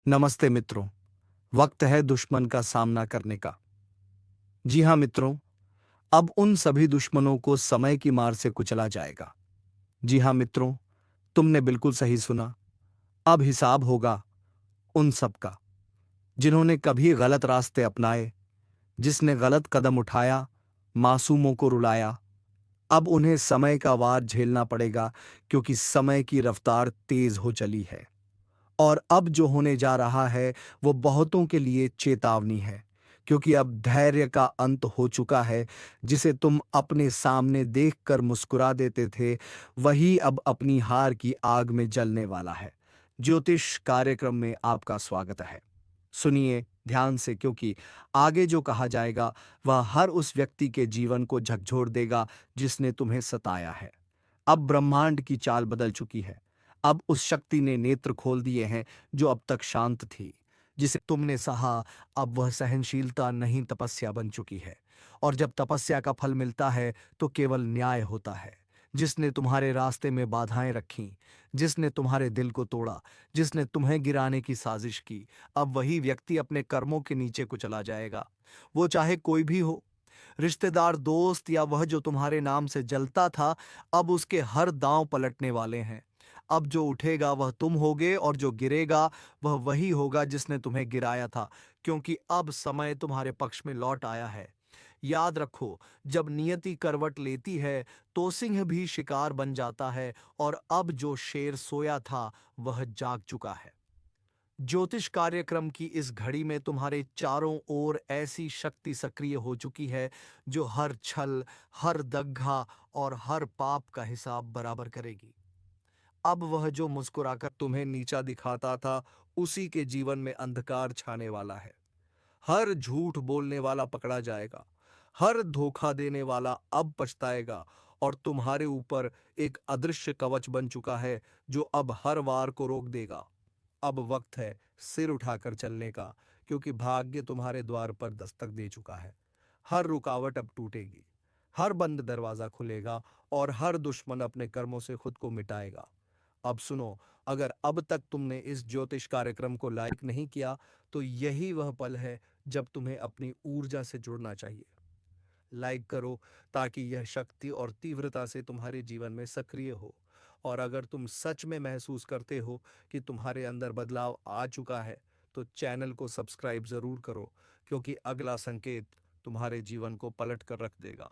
नमस्ते मित्रों। वक्त है दुश्मन का सामना करने का। जी हाँ मित्रों, अब उन सभी दुश्मनों को समय की मार से कुचला जाएगा। जी हाँ मित्रों, तुमने बिल्कुल सही सुना। अब हिसाब होगा उन सब का जिन्होंने कभी गलत रास्ते अपनाए, जिसने गलत कदम उठाया, मासूमों को रुलाया। अब उन्हें समय का वार झेलना पड़ेगा, क्योंकि समय की रफ्तार तेज हो चली है। और अब जो होने जा रहा है वो बहुतों के लिए चेतावनी है, क्योंकि अब धैर्य का अंत हो चुका है। जिसे तुम अपने सामने देखकर मुस्कुरा देते थे, वही अब अपनी हार की आग में जलने वाला है। ज्योतिष कार्यक्रम में आपका स्वागत है। सुनिए ध्यान से, क्योंकि आगे जो कहा जाएगा वह हर उस व्यक्ति के जीवन को झकझोर देगा जिसने तुम्हें सताया है। अब ब्रह्मांड की चाल बदल चुकी है। अब उस शक्ति ने नेत्र खोल दिए हैं जो अब तक शांत थी। जिसे तुमने सहा, अब वह सहनशीलता नहीं तपस्या बन चुकी है। और जब तपस्या का फल मिलता है तो केवल न्याय होता है। जिसने तुम्हारे रास्ते में बाधाएं रखीं, जिसने तुम्हारे दिल को तोड़ा, जिसने तुम्हें गिराने की साजिश की, अब वही व्यक्ति अपने कर्मों के नीचे को चला जाएगा। वो चाहे कोई भी हो, रिश्तेदार, दोस्त या वह जो तुम्हारे नाम से जलता था, अब उसके हर दांव पलटने वाले हैं। अब जो उठेगा वह तुम होगे, और जो गिरेगा वह वही होगा जिसने तुम्हें गिराया था, क्योंकि अब समय तुम्हारे पक्ष में लौट आया है। याद रखो, जब नियति करवट लेती है तो सिंह भी शिकार बन जाता है, और अब जो शेर सोया था वह जाग चुका है। ज्योतिष कार्यक्रम की इस घड़ी में तुम्हारे चारों ओर ऐसी शक्ति सक्रिय हो चुकी है जो हर छल, हर दग्गा और हर पाप का हिसाब बराबर करेगी। अब वह जो मुस्कुराकर तुम्हें नीचा दिखाता था, उसी के जीवन में अंधकार छाने वाला है। हर झूठ बोलने वाला पकड़ा जाएगा, हर धोखा देने वाला अब पछताएगा, और तुम्हारे ऊपर एक अदृश्य कवच बन चुका है जो अब हर वार को रोक देगा। अब वक्त है सिर उठाकर चलने का, क्योंकि भाग्य तुम्हारे द्वार पर दस्तक दे चुका है। हर रुकावट अब टूटेगी, हर बंद दरवाजा खुलेगा, और हर दुश्मन अपने कर्मों से खुद को मिटाएगा। अब सुनो, अगर अब तक तुमने इस ज्योतिष कार्यक्रम को लाइक नहीं किया, तो यही वह पल है जब तुम्हें अपनी ऊर्जा से जुड़ना चाहिए। लाइक करो, ताकि यह शक्ति और तीव्रता से तुम्हारे जीवन में सक्रिय हो। और अगर तुम सच में महसूस करते हो कि तुम्हारे अंदर बदलाव आ चुका है, तो चैनल को सब्सक्राइब जरूर करो, क्योंकि अगला संकेत तुम्हारे जीवन को पलट कर रख देगा।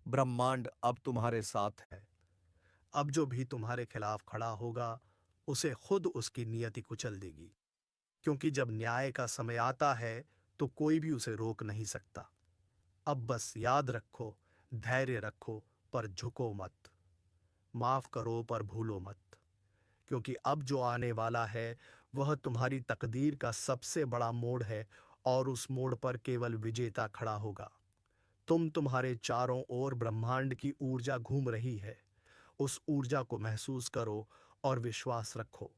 ब्रह्मांड अब तुम्हारे साथ है। अब जो भी तुम्हारे खिलाफ खड़ा होगा, उसे खुद उसकी नियति कुचल देगी, क्योंकि जब न्याय का समय आता है तो कोई भी उसे रोक नहीं सकता। अब बस याद रखो, धैर्य रखो, पर झुको मत। माफ करो पर भूलो मत, क्योंकि अब जो आने वाला है वह तुम्हारी तकदीर का सबसे बड़ा मोड़ है, और उस मोड़ पर केवल विजेता खड़ा होगा। तुम्हारे चारों ओर ब्रह्मांड की ऊर्जा घूम रही है। उस ऊर्जा को महसूस करो और विश्वास रखो।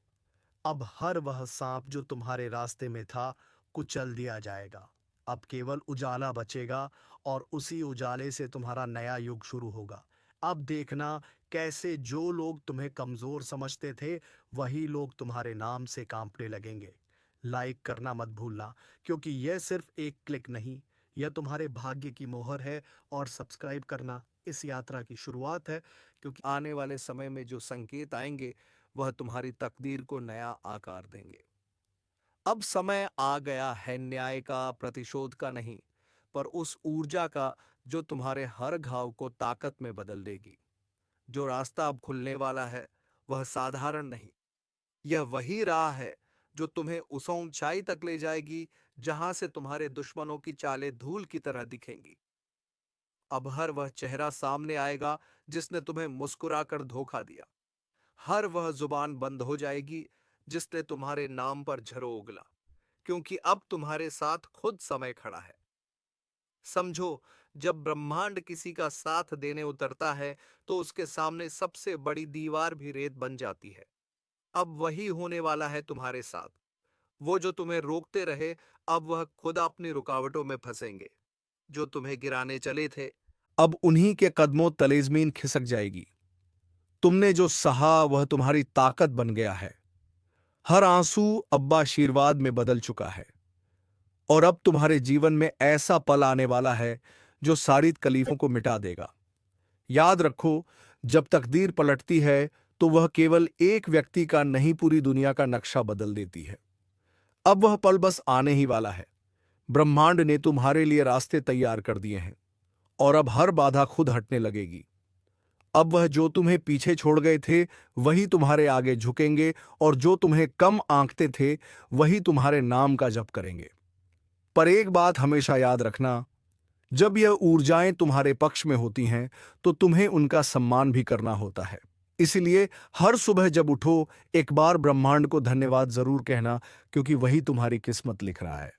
अब हर वह सांप जो तुम्हारे रास्ते में था, कुचल दिया जाएगा। अब केवल उजाला बचेगा, और उसी उजाले से तुम्हारा नया युग शुरू होगा। अब देखना कैसे जो लोग तुम्हें कमजोर समझते थे, वही लोग तुम्हारे नाम से कांपने लगेंगे। लाइक करना मत भूलना, क्योंकि यह सिर्फ एक क्लिक नहीं, यह तुम्हारे भाग्य की मोहर है। और सब्सक्राइब करना इस यात्रा की शुरुआत है, क्योंकि आने वाले समय में जो संकेत आएंगे वह तुम्हारी तकदीर को नया आकार देंगे। अब समय आ गया है न्याय का, प्रतिशोध का नहीं, पर उस ऊर्जा का जो तुम्हारे हर घाव को ताकत में बदल देगी। जो रास्ता अब खुलने वाला है वह साधारण नहीं, यह वही राह है जो तुम्हें उस ऊंचाई तक ले जाएगी जहां से तुम्हारे दुश्मनों की चालें धूल की तरह दिखेंगी। अब हर वह चेहरा सामने आएगा जिसने तुम्हें मुस्कुराकर धोखा दिया। हर वह जुबान बंद हो जाएगी जिसने तुम्हारे नाम पर झरो उगला, क्योंकि अब तुम्हारे साथ खुद समय खड़ा है। समझो, जब ब्रह्मांड किसी का साथ देने उतरता है तो उसके सामने सबसे बड़ी दीवार भी रेत बन जाती है। अब वही होने वाला है तुम्हारे साथ। वो जो तुम्हें रोकते रहे, अब वह खुद अपनी रुकावटों में फंसेंगे। जो तुम्हें गिराने चले थे, अब उन्हीं के कदमों तले जमीन खिसक जाएगी। तुमने जो सहा वह तुम्हारी ताकत बन गया है। हर आंसू अब आशीर्वाद में बदल चुका है और अब तुम्हारे जीवन में ऐसा पल आने वाला है जो सारी तकलीफों को मिटा देगा। याद रखो, जब तकदीर पलटती है तो वह केवल एक व्यक्ति का नहीं, पूरी दुनिया का नक्शा बदल देती है। अब वह पल बस आने ही वाला है। ब्रह्मांड ने तुम्हारे लिए रास्ते तैयार कर दिए हैं और अब हर बाधा खुद हटने लगेगी। अब वह जो तुम्हें पीछे छोड़ गए थे वही तुम्हारे आगे झुकेंगे और जो तुम्हें कम आंकते थे वही तुम्हारे नाम का जप करेंगे। पर एक बात हमेशा याद रखना, जब यह ऊर्जाएं तुम्हारे पक्ष में होती हैं तो तुम्हें उनका सम्मान भी करना होता है। इसलिए हर सुबह जब उठो, एक बार ब्रह्मांड को धन्यवाद जरूर कहना, क्योंकि वही तुम्हारी किस्मत लिख रहा है।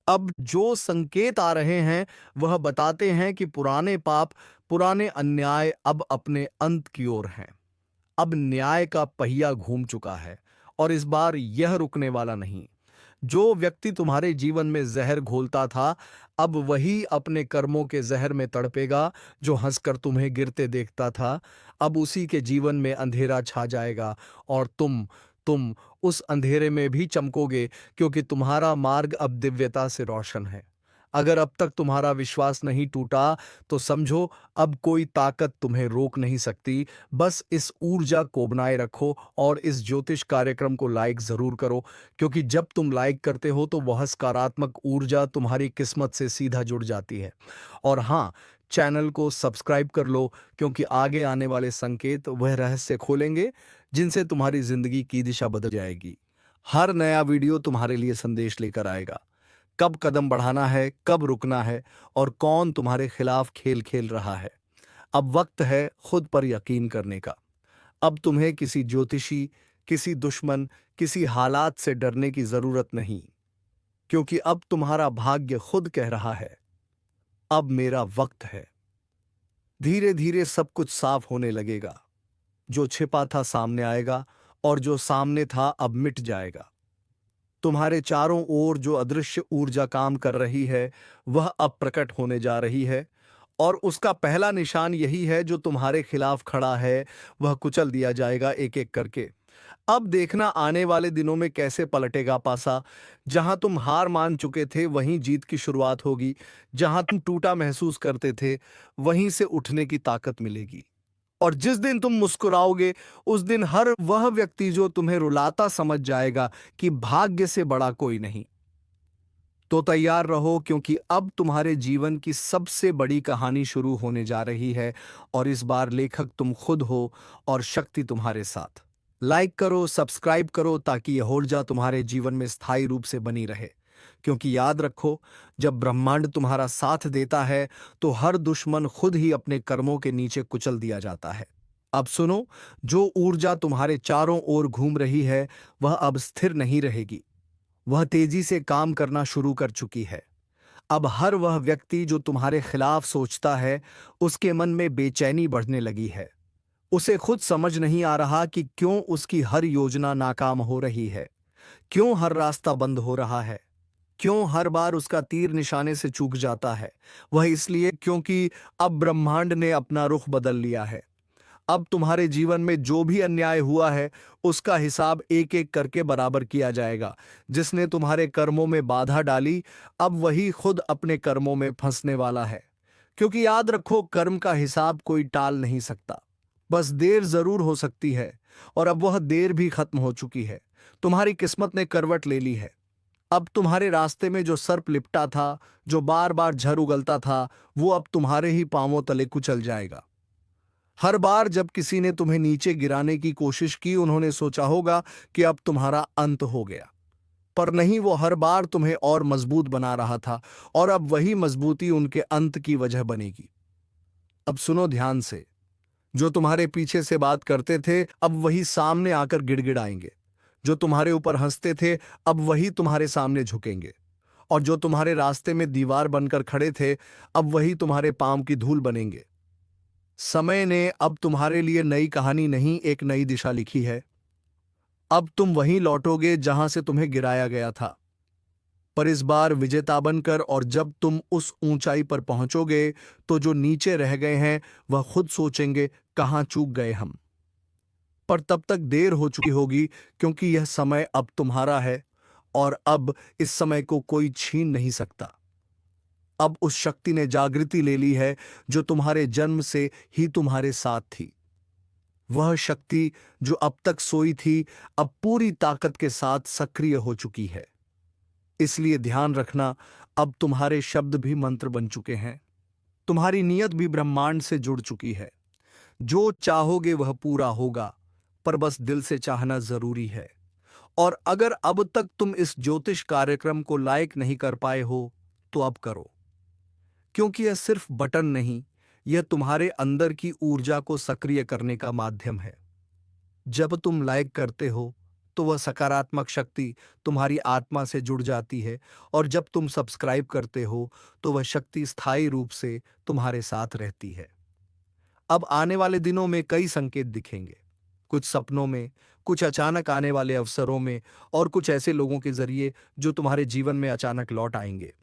अब जो संकेत आ रहे हैं वह बताते हैं कि पुराने पाप, पुराने अन्याय अब अपने अंत की ओर हैं। अब न्याय का पहिया घूम चुका है और इस बार यह रुकने वाला नहीं। जो व्यक्ति तुम्हारे जीवन में जहर घोलता था, अब वही अपने कर्मों के जहर में तड़पेगा। जो हंसकर तुम्हें गिरते देखता था, अब उसी के जीवन में अंधेरा छा जाएगा और तुम उस अंधेरे में भी चमकोगे, क्योंकि तुम्हारा मार्ग अब दिव्यता से रोशन है। अगर अब तक तुम्हारा विश्वास नहीं टूटा तो समझो, अब कोई ताकत तुम्हें रोक नहीं सकती। बस इस ऊर्जा को बनाए रखो और इस ज्योतिष कार्यक्रम को लाइक जरूर करो, क्योंकि जब तुम लाइक करते हो तो वह सकारात्मक ऊर्जा तुम्हारी किस्मत से सीधा जुड़ जाती है। और हाँ, चैनल को सब्सक्राइब कर लो, क्योंकि आगे आने वाले संकेत वह रहस्य खोलेंगे जिनसे तुम्हारी जिंदगी की दिशा बदल जाएगी। हर नया वीडियो तुम्हारे लिए संदेश लेकर आएगा, कब कदम बढ़ाना है, कब रुकना है और कौन तुम्हारे खिलाफ खेल खेल रहा है। अब वक्त है खुद पर यकीन करने का। अब तुम्हें किसी ज्योतिषी, किसी दुश्मन, किसी हालात से डरने की जरूरत नहीं, क्योंकि अब तुम्हारा भाग्य खुद कह रहा है, अब मेरा वक्त है। धीरे धीरे सब कुछ साफ होने लगेगा। जो छिपा था सामने आएगा और जो सामने था अब मिट जाएगा। तुम्हारे चारों ओर जो अदृश्य ऊर्जा काम कर रही है वह अब प्रकट होने जा रही है और उसका पहला निशान यही है, जो तुम्हारे खिलाफ खड़ा है वह कुचल दिया जाएगा एक एक करके। अब देखना आने वाले दिनों में कैसे पलटेगा पासा। जहां तुम हार मान चुके थे वहीं जीत की शुरुआत होगी। जहां तुम टूटा महसूस करते थे वहीं से उठने की ताकत मिलेगी। और जिस दिन तुम मुस्कुराओगे उस दिन हर वह व्यक्ति जो तुम्हें रुलाता समझ जाएगा कि भाग्य से बड़ा कोई नहीं। तो तैयार रहो, क्योंकि अब तुम्हारे जीवन की सबसे बड़ी कहानी शुरू होने जा रही है और इस बार लेखक तुम खुद हो और शक्ति तुम्हारे साथ। लाइक करो, सब्सक्राइब करो, ताकि यह ऊर्जा तुम्हारे जीवन में स्थायी रूप से बनी रहे। क्योंकि याद रखो, जब ब्रह्मांड तुम्हारा साथ देता है तो हर दुश्मन खुद ही अपने कर्मों के नीचे कुचल दिया जाता है। अब सुनो, जो ऊर्जा तुम्हारे चारों ओर घूम रही है वह अब स्थिर नहीं रहेगी। वह तेजी से काम करना शुरू कर चुकी है। अब हर वह व्यक्ति जो तुम्हारे खिलाफ सोचता है उसके मन में बेचैनी बढ़ने लगी है। उसे खुद समझ नहीं आ रहा कि क्यों उसकी हर योजना नाकाम हो रही है, क्यों हर रास्ता बंद हो रहा है, क्यों हर बार उसका तीर निशाने से चूक जाता है। वह इसलिए क्योंकि अब ब्रह्मांड ने अपना रुख बदल लिया है। अब तुम्हारे जीवन में जो भी अन्याय हुआ है उसका हिसाब एक एक करके बराबर किया जाएगा। जिसने तुम्हारे कर्मों में बाधा डाली, अब वही खुद अपने कर्मों में फंसने वाला है। क्योंकि याद रखो, कर्म का हिसाब कोई टाल नहीं सकता। बस देर जरूर हो सकती है और अब वह देर भी खत्म हो चुकी है। तुम्हारी किस्मत ने करवट ले ली है। अब तुम्हारे रास्ते में जो सर्प लिपटा था, जो बार बार झर उगलता था, वो अब तुम्हारे ही पांवों तले कुचल जाएगा। हर बार जब किसी ने तुम्हें नीचे गिराने की कोशिश की, उन्होंने सोचा होगा कि अब तुम्हारा अंत हो गया। पर नहीं, वो हर बार तुम्हें और मजबूत बना रहा था और अब वही मजबूती उनके अंत की वजह बनेगी। अब सुनो ध्यान से, जो तुम्हारे पीछे से बात करते थे अब वही सामने आकर गिड़गिड़ाएंगे। जो तुम्हारे ऊपर हंसते थे अब वही तुम्हारे सामने झुकेंगे। और जो तुम्हारे रास्ते में दीवार बनकर खड़े थे अब वही तुम्हारे पांव की धूल बनेंगे। समय ने अब तुम्हारे लिए नई कहानी नहीं, एक नई दिशा लिखी है। अब तुम वहीं लौटोगे जहां से तुम्हें गिराया गया था, पर इस बार विजेता बनकर। और जब तुम उस ऊंचाई पर पहुंचोगे तो जो नीचे रह गए हैं वह खुद सोचेंगे, कहां चूक गए हम। पर तब तक देर हो चुकी होगी, क्योंकि यह समय अब तुम्हारा है और अब इस समय को कोई छीन नहीं सकता। अब उस शक्ति ने जागृति ले ली है जो तुम्हारे जन्म से ही तुम्हारे साथ थी। वह शक्ति जो अब तक सोई थी, अब पूरी ताकत के साथ सक्रिय हो चुकी है। इसलिए ध्यान रखना, अब तुम्हारे शब्द भी मंत्र बन चुके हैं। तुम्हारी नीयत भी ब्रह्मांड से जुड़ चुकी है। जो चाहोगे वह पूरा होगा, पर बस दिल से चाहना जरूरी है। और अगर अब तक तुम इस ज्योतिष कार्यक्रम को लाइक नहीं कर पाए हो, तो अब करो, क्योंकि यह सिर्फ बटन नहीं, यह तुम्हारे अंदर की ऊर्जा को सक्रिय करने का माध्यम है। जब तुम लाइक करते हो तो वह सकारात्मक शक्ति तुम्हारी आत्मा से जुड़ जाती है, और जब तुम सब्सक्राइब करते हो तो वह शक्ति स्थायी रूप से तुम्हारे साथ रहती है। अब आने वाले दिनों में कई संकेत दिखेंगे, कुछ सपनों में, कुछ अचानक आने वाले अवसरों में, और कुछ ऐसे लोगों के जरिए जो तुम्हारे जीवन में अचानक लौट आएंगे।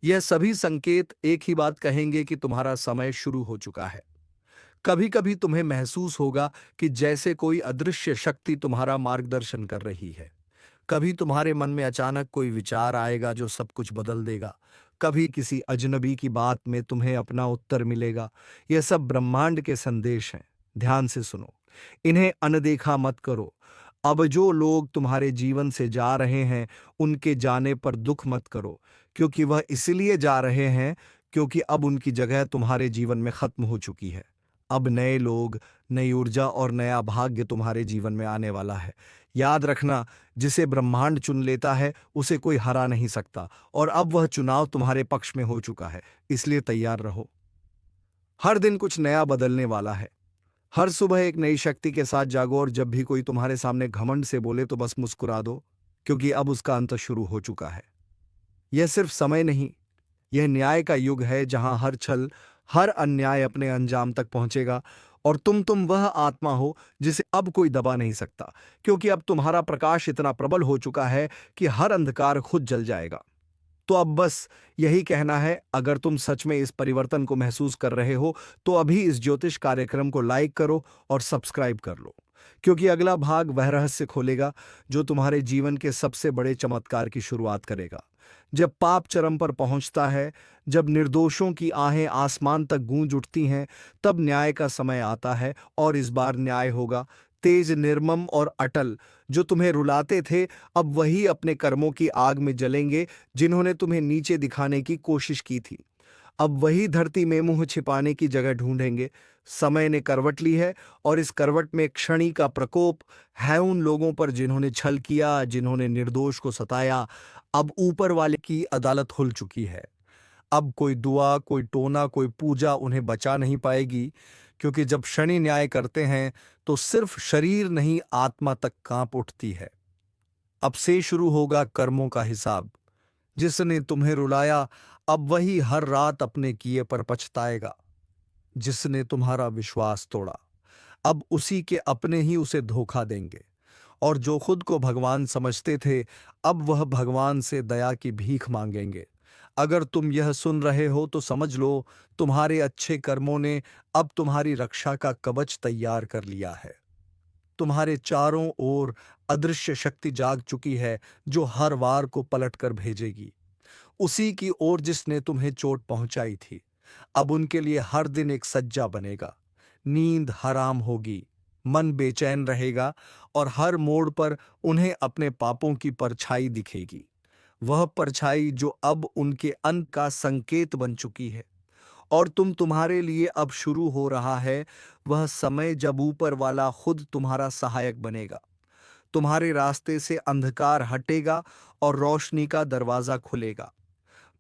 यह सभी संकेत एक ही बात कहेंगे कि तुम्हारा समय शुरू हो चुका है। कभी कभी तुम्हें महसूस होगा कि जैसे कोई अदृश्य शक्ति तुम्हारा मार्गदर्शन कर रही है। कभी तुम्हारे मन में अचानक कोई विचार आएगा जो सब कुछ बदल देगा। कभी किसी अजनबी की बात में तुम्हें अपना उत्तर मिलेगा। यह सब ब्रह्मांड के संदेश हैं। ध्यान से सुनो, इन्हें अनदेखा मत करो। अब जो लोग तुम्हारे जीवन से जा रहे हैं, उनके जाने पर दुख मत करो, क्योंकि वह इसलिए जा रहे हैं क्योंकि अब उनकी जगह तुम्हारे जीवन में खत्म हो चुकी है। अब नए लोग, नई ऊर्जा और नया भाग्य तुम्हारे जीवन में आने वाला है। याद रखना, जिसे ब्रह्मांड चुन लेता है उसे कोई हरा नहीं सकता, और अब वह चुनाव तुम्हारे पक्ष में हो चुका है। इसलिए तैयार रहो। हर दिन कुछ नया बदलने वाला है। हर सुबह एक नई शक्ति के साथ जागो, और जब भी कोई तुम्हारे सामने घमंड से बोले तो बस मुस्कुरा दो, क्योंकि अब उसका अंत शुरू हो चुका है। यह सिर्फ समय नहीं, यह न्याय का युग है, जहां हर छल, हर अन्याय अपने अंजाम तक पहुंचेगा। और तुम वह आत्मा हो जिसे अब कोई दबा नहीं सकता, क्योंकि अब तुम्हारा प्रकाश इतना प्रबल हो चुका है कि हर अंधकार खुद जल जाएगा। तो अब बस यही कहना है, अगर तुम सच में इस परिवर्तन को महसूस कर रहे हो तो अभी इस ज्योतिष कार्यक्रम को लाइक करो और सब्सक्राइब कर लो, क्योंकि अगला भाग वह रहस्य खोलेगा जो तुम्हारे जीवन के सबसे बड़े चमत्कार की शुरुआत करेगा। जब पाप चरम पर पहुंचता है, जब निर्दोषों की आहें आसमान तक गूंज उठती हैं, तब न्याय का समय आता है। और इस बार न्याय होगा तेज, निर्मम और अटल। जो तुम्हें रुलाते थे, अब वही अपने कर्मों की आग में जलेंगे जिन्होंने तुम्हें नीचे दिखाने की कोशिश की थी। अब वही धरती में मुंह छिपाने की जगह ढूंढेंगे। समय ने करवट ली है, और इस करवट में क्षणी का प्रकोप है उन लोगों पर जिन्होंने छल किया, जिन्होंने निर्दोष को सताया। अब ऊपर वाले की अदालत खुल चुकी है। अब कोई दुआ, कोई टोना, कोई पूजा उन्हें बचा नहीं पाएगी, क्योंकि जब शनि न्याय करते हैं तो सिर्फ शरीर नहीं, आत्मा तक कांप उठती है। अब से शुरू होगा कर्मों का हिसाब। जिसने तुम्हें रुलाया, अब वही हर रात अपने किए पर पछताएगा। जिसने तुम्हारा विश्वास तोड़ा, अब उसी के अपने ही उसे धोखा देंगे। और जो खुद को भगवान समझते थे, अब वह भगवान से दया की भीख मांगेंगे। अगर तुम यह सुन रहे हो तो समझ लो, तुम्हारे अच्छे कर्मों ने अब तुम्हारी रक्षा का कवच तैयार कर लिया है। तुम्हारे चारों ओर अदृश्य शक्ति जाग चुकी है, जो हर वार को पलट कर भेजेगी उसी की ओर जिसने तुम्हें चोट पहुंचाई थी। अब उनके लिए हर दिन एक सज्जा बनेगा। नींद हराम होगी, मन बेचैन रहेगा, और हर मोड़ पर उन्हें अपने पापों की परछाई दिखेगी। वह परछाई जो अब उनके अंत का संकेत बन चुकी है। और तुम्हारे लिए अब शुरू हो रहा है वह समय जब ऊपर वाला खुद तुम्हारा सहायक बनेगा। तुम्हारे रास्ते से अंधकार हटेगा और रोशनी का दरवाजा खुलेगा।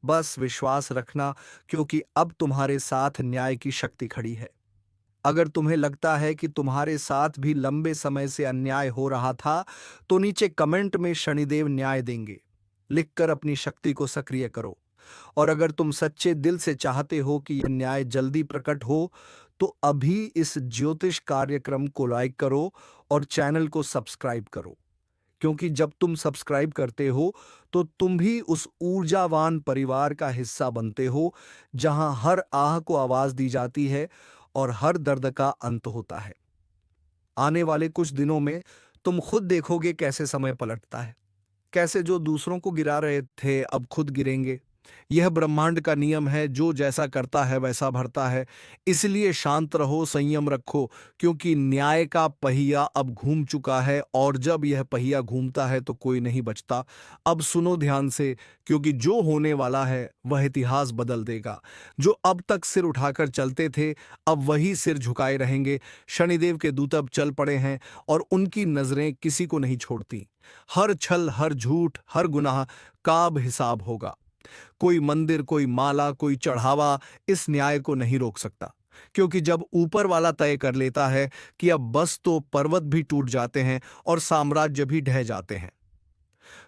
बस विश्वास रखना, क्योंकि अब तुम्हारे साथ न्याय की शक्ति खड़ी है। अगर तुम्हें लगता है कि तुम्हारे साथ भी लंबे समय से अन्याय हो रहा था, तो नीचे कमेंट में शनिदेव न्याय देंगे लिखकर अपनी शक्ति को सक्रिय करो। और अगर तुम सच्चे दिल से चाहते हो कि यह न्याय जल्दी प्रकट हो, तो अभी इस ज्योतिष कार्यक्रम को लाइक करो और चैनल को सब्सक्राइब करो, क्योंकि जब तुम सब्सक्राइब करते हो तो तुम भी उस ऊर्जावान परिवार का हिस्सा बनते हो, जहां हर आह को आवाज दी जाती है और हर दर्द का अंत होता है। आने वाले कुछ दिनों में तुम खुद देखोगे कैसे समय पलटता है, कैसे जो दूसरों को गिरा रहे थे अब खुद गिरेंगे। यह ब्रह्मांड का नियम है, जो जैसा करता है वैसा भरता है। इसलिए शांत रहो, संयम रखो, क्योंकि न्याय का पहिया अब घूम चुका है, और जब यह पहिया घूमता है तो कोई नहीं बचता। अब सुनो ध्यान से, क्योंकि जो होने वाला है वह इतिहास बदल देगा। जो अब तक सिर उठाकर चलते थे अब वही सिर झुकाए रहेंगे। शनिदेव के दूत अब चल पड़े हैं और उनकी नजरें किसी को नहीं छोड़ती। हर छल, हर झूठ, हर गुनाह का अब हिसाब होगा। कोई मंदिर, कोई माला, कोई चढ़ावा इस न्याय को नहीं रोक सकता, क्योंकि जब ऊपर वाला तय कर लेता है कि अब बस, तो पर्वत भी टूट जाते हैं और साम्राज्य भी ढह जाते हैं।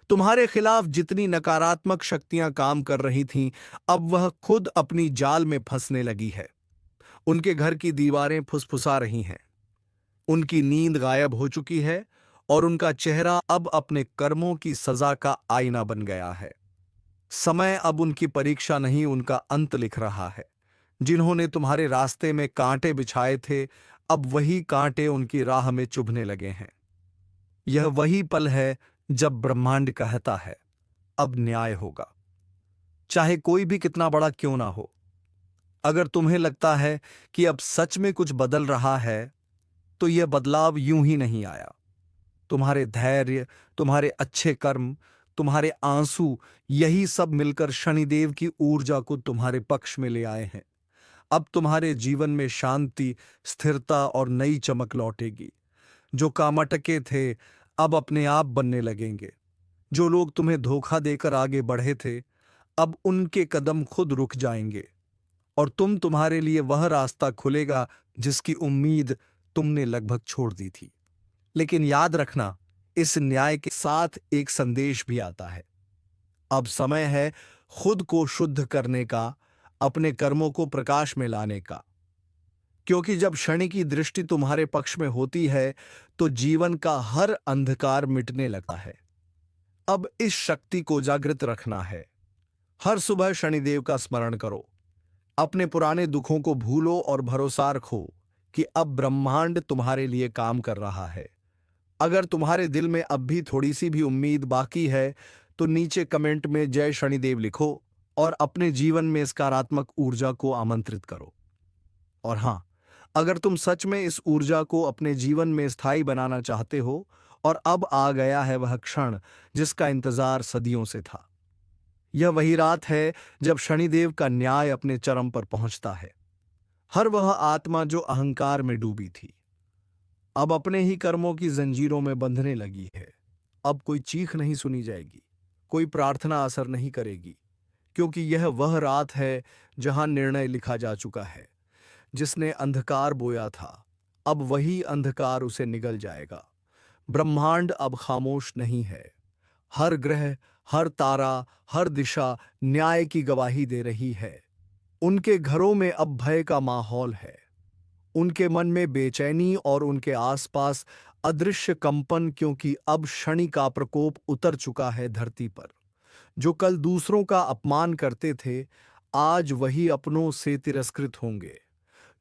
तुम्हारे खिलाफ जितनी नकारात्मक शक्तियां काम कर रही थीं, अब वह खुद अपनी जाल में फंसने लगी है। उनके घर की दीवारें फुसफुसा रही हैं, उनकी नींद गायब हो चुकी है, और उनका चेहरा अब अपने कर्मों की सजा का आईना बन गया है। समय अब उनकी परीक्षा नहीं, उनका अंत लिख रहा है। जिन्होंने तुम्हारे रास्ते में कांटे बिछाए थे, अब वही कांटे उनकी राह में चुभने लगे हैं। यह वही पल है जब ब्रह्मांड कहता है अब न्याय होगा, चाहे कोई भी कितना बड़ा क्यों ना हो। अगर तुम्हें लगता है कि अब सच में कुछ बदल रहा है, तो यह बदलाव यूं ही नहीं आया। तुम्हारे धैर्य, तुम्हारे अच्छे कर्म, तुम्हारे आंसू, यही सब मिलकर शनिदेव की ऊर्जा को तुम्हारे पक्ष में ले आए हैं। अब तुम्हारे जीवन में शांति, स्थिरता और नई चमक लौटेगी। जो काम अटके थे अब अपने आप बनने लगेंगे। जो लोग तुम्हें धोखा देकर आगे बढ़े थे, अब उनके कदम खुद रुक जाएंगे, और तुम्हारे लिए वह रास्ता खुलेगा जिसकी उम्मीद तुमने लगभग छोड़ दी थी। लेकिन याद रखना, इस न्याय के साथ एक संदेश भी आता है। अब समय है खुद को शुद्ध करने का, अपने कर्मों को प्रकाश में लाने का। क्योंकि जब शनि की दृष्टि तुम्हारे पक्ष में होती है, तो जीवन का हर अंधकार मिटने लगता है। अब इस शक्ति को जागृत रखना है। हर सुबह शनिदेव का स्मरण करो, अपने पुराने दुखों को भूलो और भरोसा रखो कि अब ब्रह्मांड तुम्हारे लिए काम कर रहा है। अगर तुम्हारे दिल में अब भी थोड़ी सी भी उम्मीद बाकी है, तो नीचे कमेंट में जय शनिदेव लिखो और अपने जीवन में सकारात्मक ऊर्जा को आमंत्रित करो। और हां, अगर तुम सच में इस ऊर्जा को अपने जीवन में स्थायी बनाना चाहते हो, और अब आ गया है वह क्षण जिसका इंतजार सदियों से था। यह वही रात है जब शनिदेव का न्याय अपने चरम पर पहुंचता है। हर वह आत्मा जो अहंकार में डूबी थी, अब अपने ही कर्मों की जंजीरों में बंधने लगी है। अब कोई चीख नहीं सुनी जाएगी, कोई प्रार्थना असर नहीं करेगी, क्योंकि यह वह रात है जहां निर्णय लिखा जा चुका है। जिसने अंधकार बोया था, अब वही अंधकार उसे निगल जाएगा। ब्रह्मांड अब खामोश नहीं है। हर ग्रह, हर तारा, हर दिशा न्याय की गवाही दे रही है। उनके घरों में अब भय का माहौल है, उनके मन में बेचैनी और उनके आसपास अदृश्य कंपन, क्योंकि अब शनि का प्रकोप उतर चुका है धरती पर। जो कल दूसरों का अपमान करते थे, आज वही अपनों से तिरस्कृत होंगे।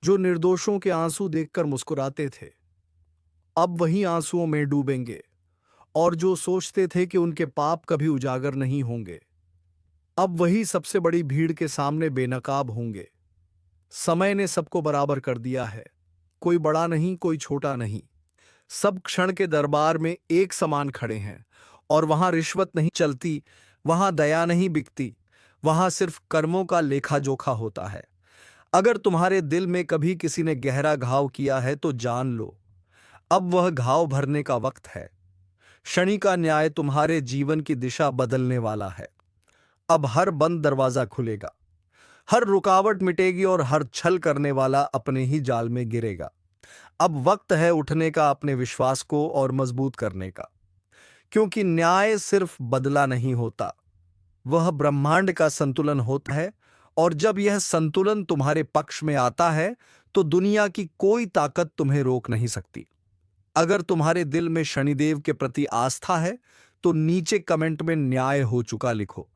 जो निर्दोषों के आंसू देखकर मुस्कुराते थे, अब वही आंसुओं में डूबेंगे। और जो सोचते थे कि उनके पाप कभी उजागर नहीं होंगे, अब वही सबसे बड़ी भीड़ के सामने बेनकाब होंगे। समय ने सबको बराबर कर दिया है, कोई बड़ा नहीं, कोई छोटा नहीं। सब क्षण के दरबार में एक समान खड़े हैं, और वहां रिश्वत नहीं चलती, वहां दया नहीं बिकती, वहां सिर्फ कर्मों का लेखा जोखा होता है। अगर तुम्हारे दिल में कभी किसी ने गहरा घाव किया है, तो जान लो, अब वह घाव भरने का वक्त है। शनि का न्याय तुम्हारे जीवन की दिशा बदलने वाला है। अब हर बंद दरवाजा खुलेगा, हर रुकावट मिटेगी, और हर छल करने वाला अपने ही जाल में गिरेगा। अब वक्त है उठने का, अपने विश्वास को और मजबूत करने का, क्योंकि न्याय सिर्फ बदला नहीं होता, वह ब्रह्मांड का संतुलन होता है। और जब यह संतुलन तुम्हारे पक्ष में आता है, तो दुनिया की कोई ताकत तुम्हें रोक नहीं सकती। अगर तुम्हारे दिल में शनिदेव के प्रति आस्था है, तो नीचे कमेंट में न्याय हो चुका लिखो,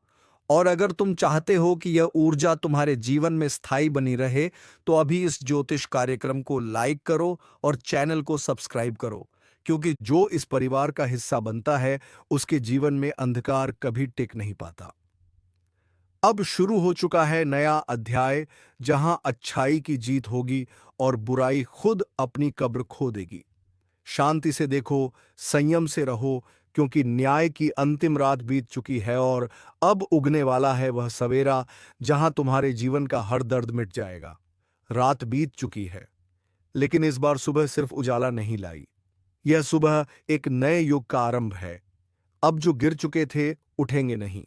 और अगर तुम चाहते हो कि यह ऊर्जा तुम्हारे जीवन में स्थायी बनी रहे, तो अभी इस ज्योतिष कार्यक्रम को लाइक करो और चैनल को सब्सक्राइब करो, क्योंकि जो इस परिवार का हिस्सा बनता है, उसके जीवन में अंधकार कभी टिक नहीं पाता। अब शुरू हो चुका है नया अध्याय, जहां अच्छाई की जीत होगी और बुराई खुद अपनी कब्र खो देगी। शांति से देखो, संयम से रहो, क्योंकि न्याय की अंतिम रात बीत चुकी है और अब उगने वाला है वह सवेरा, जहां तुम्हारे जीवन का हर दर्द मिट जाएगा। रात बीत चुकी है, लेकिन इस बार सुबह सिर्फ उजाला नहीं लाई। यह सुबह एक नए युग का आरंभ है। अब जो गिर चुके थे उठेंगे नहीं,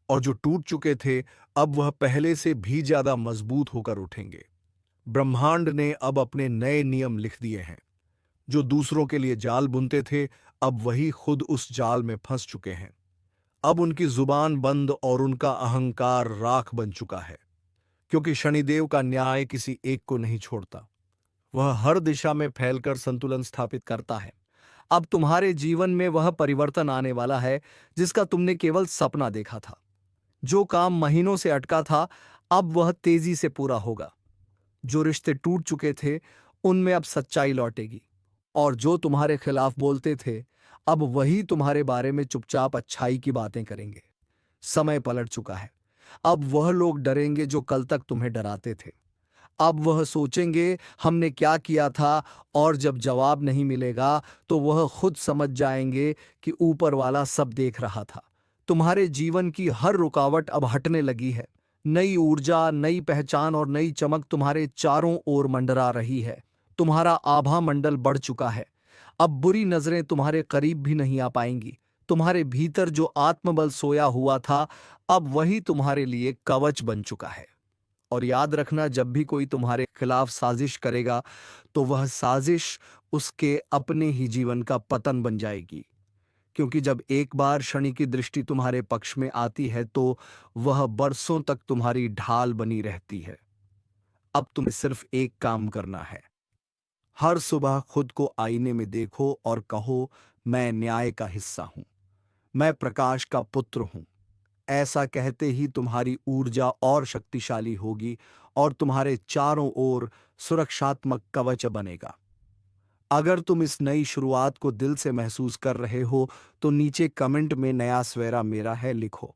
और जो टूट चुके थे अब वह पहले से भी ज्यादा मजबूत होकर उठेंगे। ब्रह्मांड ने अब अपने नए नियम लिख दिए हैं। जो दूसरों के लिए जाल बुनते थे, अब वही खुद उस जाल में फंस चुके हैं। अब उनकी जुबान बंद और उनका अहंकार राख बन चुका है, क्योंकि शनिदेव का न्याय किसी एक को नहीं छोड़ता। वह हर दिशा में फैलकर संतुलन स्थापित करता है। अब तुम्हारे जीवन में वह परिवर्तन आने वाला है जिसका तुमने केवल सपना देखा था। जो काम महीनों से अटका था, अब वह तेजी से पूरा होगा। जो रिश्ते टूट चुके थे, उनमें अब सच्चाई लौटेगी, और जो तुम्हारे खिलाफ बोलते थे, अब वही तुम्हारे बारे में चुपचाप अच्छाई की बातें करेंगे। समय पलट चुका है। अब वह लोग डरेंगे जो कल तक तुम्हें डराते थे। अब वह सोचेंगे हमने क्या किया था, और जब जवाब नहीं मिलेगा तो वह खुद समझ जाएंगे कि ऊपर वाला सब देख रहा था। तुम्हारे जीवन की हर रुकावट अब हटने लगी है। नई ऊर्जा, नई पहचान और नई चमक तुम्हारे चारों ओर मंडरा रही है। तुम्हारा आभा मंडल बढ़ चुका है। अब बुरी नजरें तुम्हारे करीब भी नहीं आ पाएंगी। तुम्हारे भीतर जो आत्मबल सोया हुआ था, अब वही तुम्हारे लिए कवच बन चुका है। और याद रखना, जब भी कोई तुम्हारे खिलाफ साजिश करेगा, तो वह साजिश उसके अपने ही जीवन का पतन बन जाएगी, क्योंकि जब एक बार शनि की दृष्टि तुम्हारे पक्ष में आती है, तो वह बरसों तक तुम्हारी ढाल बनी रहती है। अब तुम्हें सिर्फ एक काम करना है। हर सुबह खुद को आईने में देखो और कहो, मैं न्याय का हिस्सा हूं, मैं प्रकाश का पुत्र हूं। ऐसा कहते ही तुम्हारी ऊर्जा और शक्तिशाली होगी और तुम्हारे चारों ओर सुरक्षात्मक कवच बनेगा। अगर तुम इस नई शुरुआत को दिल से महसूस कर रहे हो, तो नीचे कमेंट में नया सवेरा मेरा है लिखो।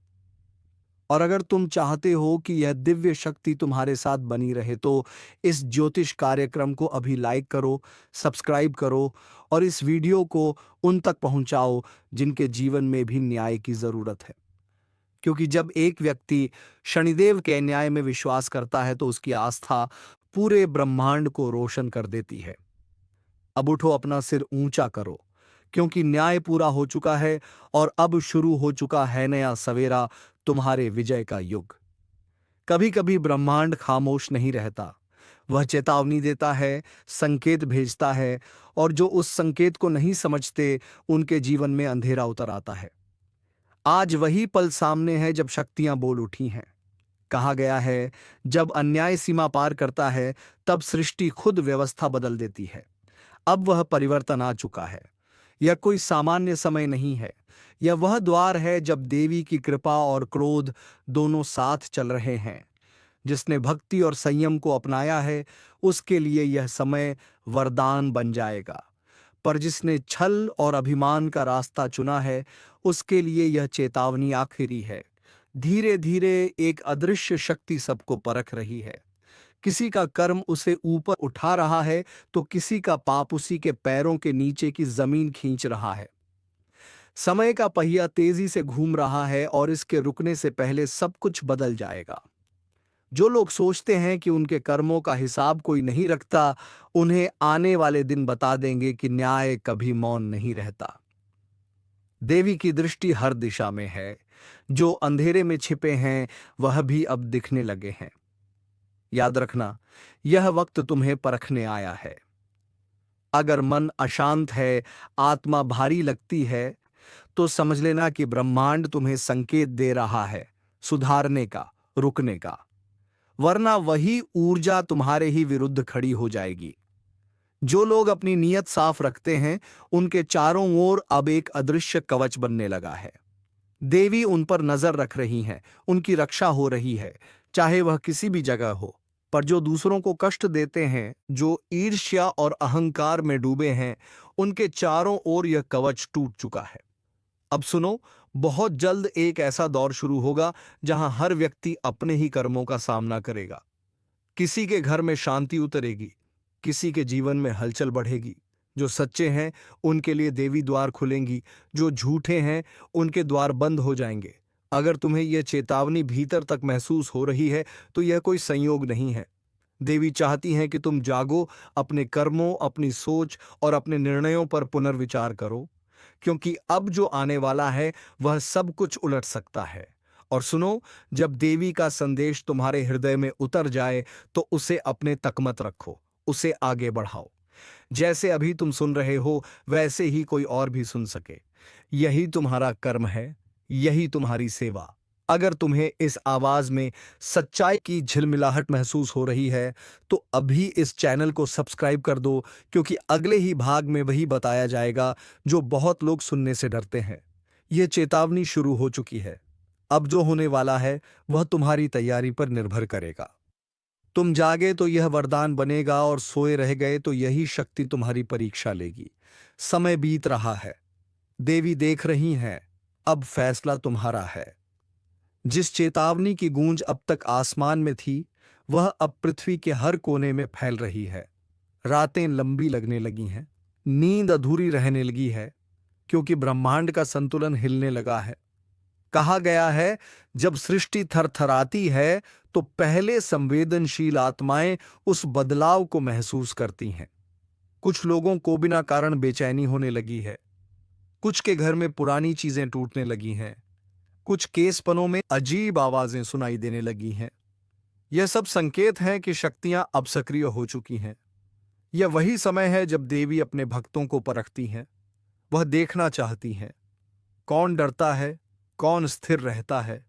और अगर तुम चाहते हो कि यह दिव्य शक्ति तुम्हारे साथ बनी रहे, तो इस ज्योतिष कार्यक्रम को अभी लाइक करो, सब्सक्राइब करो और इस वीडियो को उन तक पहुंचाओ जिनके जीवन में भी न्याय की जरूरत है। क्योंकि जब एक व्यक्ति शनिदेव के न्याय में विश्वास करता है, तो उसकी आस्था पूरे ब्रह्मांड को रोशन कर देती है। अब उठो, अपना सिर ऊंचा करो, क्योंकि न्याय पूरा हो चुका है और अब शुरू हो चुका है नया सवेरा, तुम्हारे विजय का युग। कभी कभी ब्रह्मांड खामोश नहीं रहता। वह चेतावनी देता है, संकेत भेजता है, और जो उस संकेत को नहीं समझते, उनके जीवन में अंधेरा उतर आता है। आज वही पल सामने है जब शक्तियां बोल उठी हैं। कहा गया है, जब अन्याय सीमा पार करता है, तब सृष्टि खुद व्यवस्था बदल देती है। अब वह परिवर्तन आ चुका है। यह कोई सामान्य समय नहीं है। यह वह द्वार है जब देवी की कृपा और क्रोध दोनों साथ चल रहे हैं। जिसने भक्ति और संयम को अपनाया है, उसके लिए यह समय वरदान बन जाएगा। पर जिसने छल और अभिमान का रास्ता चुना है, उसके लिए यह चेतावनी आखिरी है। धीरे धीरे एक अदृश्य शक्ति सबको परख रही है। किसी का कर्म उसे ऊपर उठा रहा है, तो किसी का पाप उसी के पैरों के नीचे की जमीन खींच रहा है। समय का पहिया तेजी से घूम रहा है और इसके रुकने से पहले सब कुछ बदल जाएगा। जो लोग सोचते हैं कि उनके कर्मों का हिसाब कोई नहीं रखता, उन्हें आने वाले दिन बता देंगे कि न्याय कभी मौन नहीं रहता। देवी की दृष्टि हर दिशा में है। जो अंधेरे में छिपे हैं, वह भी अब दिखने लगे हैं। याद रखना, यह वक्त तुम्हें परखने आया है। अगर मन अशांत है, आत्मा भारी लगती है, तो समझ लेना कि ब्रह्मांड तुम्हें संकेत दे रहा है सुधारने का, रुकने का। वरना वही ऊर्जा तुम्हारे ही विरुद्ध खड़ी हो जाएगी। जो लोग अपनी नीयत साफ रखते हैं, उनके चारों ओर अब एक अदृश्य कवच बनने लगा है। देवी उन पर नजर रख रही हैं, उनकी रक्षा हो रही है, चाहे वह किसी भी जगह हो। पर जो दूसरों को कष्ट देते हैं, जो ईर्ष्या और अहंकार में डूबे हैं, उनके चारों ओर यह कवच टूट चुका है। अब सुनो, बहुत जल्द एक ऐसा दौर शुरू होगा जहां हर व्यक्ति अपने ही कर्मों का सामना करेगा। किसी के घर में शांति उतरेगी, किसी के जीवन में हलचल बढ़ेगी। जो सच्चे हैं उनके लिए देवी द्वार खुलेंगी, जो झूठे हैं उनके द्वार बंद हो जाएंगे। अगर तुम्हें यह चेतावनी भीतर तक महसूस हो रही है तो यह कोई संयोग नहीं है। देवी चाहती हैं कि तुम जागो, अपने कर्मों, अपनी सोच और अपने निर्णयों पर पुनर्विचार करो, क्योंकि अब जो आने वाला है वह सब कुछ उलट सकता है। और सुनो, जब देवी का संदेश तुम्हारे हृदय में उतर जाए तो उसे अपने तक मत रखो, उसे आगे बढ़ाओ। जैसे अभी तुम सुन रहे हो वैसे ही कोई और भी सुन सके। यही तुम्हारा कर्म है, यही तुम्हारी सेवा। अगर तुम्हें इस आवाज में सच्चाई की झिलमिलाहट महसूस हो रही है तो अभी इस चैनल को सब्सक्राइब कर दो, क्योंकि अगले ही भाग में वही बताया जाएगा जो बहुत लोग सुनने से डरते हैं। यह चेतावनी शुरू हो चुकी है। अब जो होने वाला है वह तुम्हारी तैयारी पर निर्भर करेगा। तुम जागे तो यह वरदान बनेगा और सोए रह गए तो यही शक्ति तुम्हारी परीक्षा लेगी। समय बीत रहा है, देवी देख रही हैं, अब फैसला तुम्हारा है। जिस चेतावनी की गूंज अब तक आसमान में थी वह अब पृथ्वी के हर कोने में फैल रही है। रातें लंबी लगने लगी हैं, नींद अधूरी रहने लगी है, क्योंकि ब्रह्मांड का संतुलन हिलने लगा है। कहा गया है, जब सृष्टि थरथराती है तो पहले संवेदनशील आत्माएं उस बदलाव को महसूस करती हैं। कुछ लोगों को बिना कारण बेचैनी होने लगी है, कुछ के घर में पुरानी चीजें टूटने लगी हैं, कुछ केसपनों में अजीब आवाजें सुनाई देने लगी हैं। यह सब संकेत हैं कि शक्तियां अब सक्रिय हो चुकी हैं। यह वही समय है जब देवी अपने भक्तों को परखती हैं। वह देखना चाहती हैं कौन डरता है, कौन स्थिर रहता है,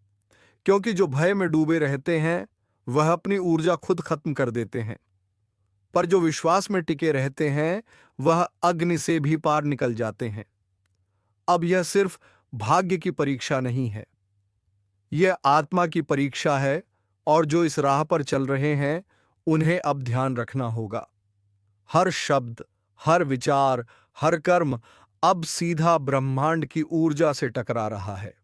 क्योंकि जो भय में डूबे रहते हैं वह अपनी ऊर्जा खुद खत्म कर देते हैं, पर जो विश्वास में टिके रहते हैं वह अग्नि से भी पार निकल जाते हैं। अब यह सिर्फ भाग्य की परीक्षा नहीं है, यह आत्मा की परीक्षा है, और जो इस राह पर चल रहे हैं उन्हें अब ध्यान रखना होगा। हर शब्द, हर विचार, हर कर्म अब सीधा ब्रह्मांड की ऊर्जा से टकरा रहा है।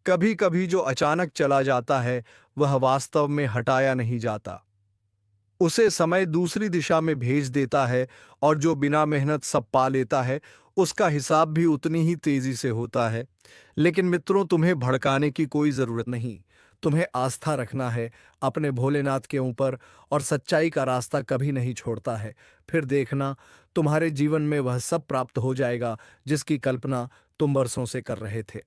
कभी कभी जो अचानक चला जाता है वह वास्तव में हटाया नहीं जाता, उसे समय दूसरी दिशा में भेज देता है, और जो बिना मेहनत सब पा लेता है उसका हिसाब भी उतनी ही तेजी से होता है। लेकिन मित्रों, तुम्हें भड़काने की कोई जरूरत नहीं। तुम्हें आस्था रखना है अपने भोलेनाथ के ऊपर, और सच्चाई का रास्ता कभी नहीं छोड़ता है। फिर देखना, तुम्हारे जीवन में वह सब प्राप्त हो जाएगा जिसकी कल्पना तुम बरसों से कर रहे थे।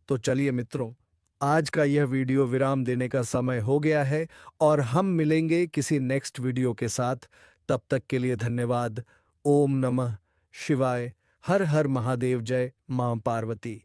तो चलिए मित्रों, आज का यह वीडियो विराम देने का समय हो गया है, और हम मिलेंगे किसी नेक्स्ट वीडियो के साथ। तब तक के लिए धन्यवाद। ओम नमः शिवाय। हर हर महादेव। जय मां पार्वती।